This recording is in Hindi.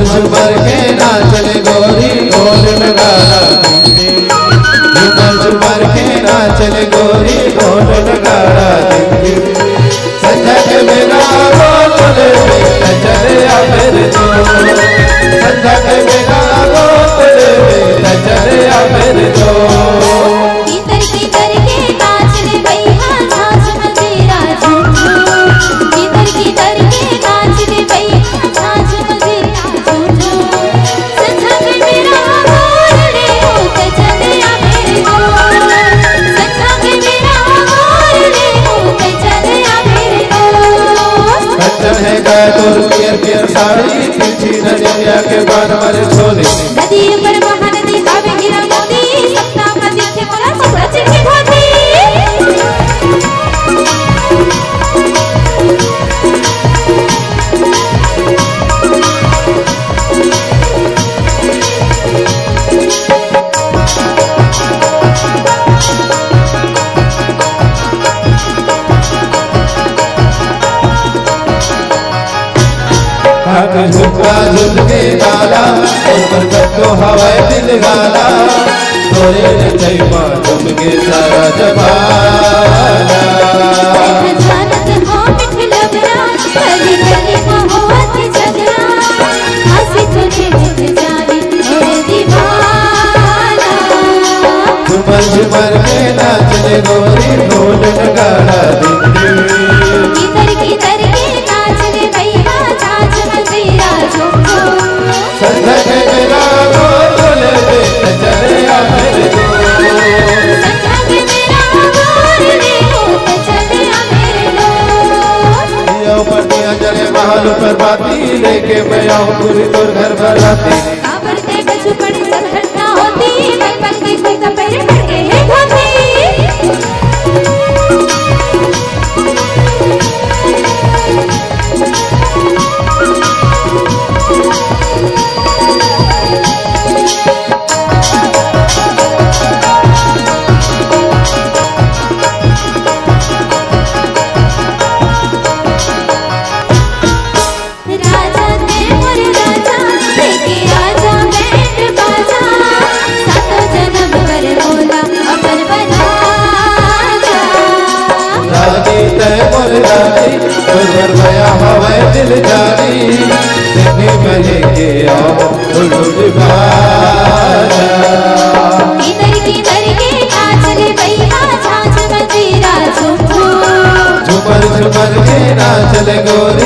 झुमर के नाचले गोरी ढोल नगाड़ा देंगे। झुमर झुमर के नाचले गोरी ढोल नगाड़ा देंगे। संध्या के मेरा गोकुल में चले आ मेरे दोस्त, संध्या के मेरा गोकुल में चले आ मेरे दोस्त। साड़ी पीछी नदिया के बान मारे छोले नदी पर महानदी भावे गिरा मोती सपना का दिखे मोरा सपना चिट्ठी धोती। झुका झुलके गाला ऊपर कतो हवाए दिल गाला तोरे ने चैमा झुमके सारा जमाना। जानत हो मिठ लगना कली कली मोहब्बत झगड़ा हंसी तुझे जित जानी मोरे दीवाना। झुमर झुमर के नाचले गोरी ढोल नगाड़ा देंगे। संध्या के मेरा गोकुल में चले आ मेरे दोस्त, संध्या के मेरा गोकुल में चले आ मेरे दोस्त। यो पटिया चले महल पर बाती लेके मैं आऊं पूरी तोर घर बराती। काबर ते कछु पड़ी सब घटना होती मैं बन गई कोई कपड़े पड़े हैं धोती। दिल जानी देखने में लेके आओ बुलबुल बाजा। किधर के नाचले भैया झांझ में तेरा झुमझुम। झुमर झुमर के नाचले गोरी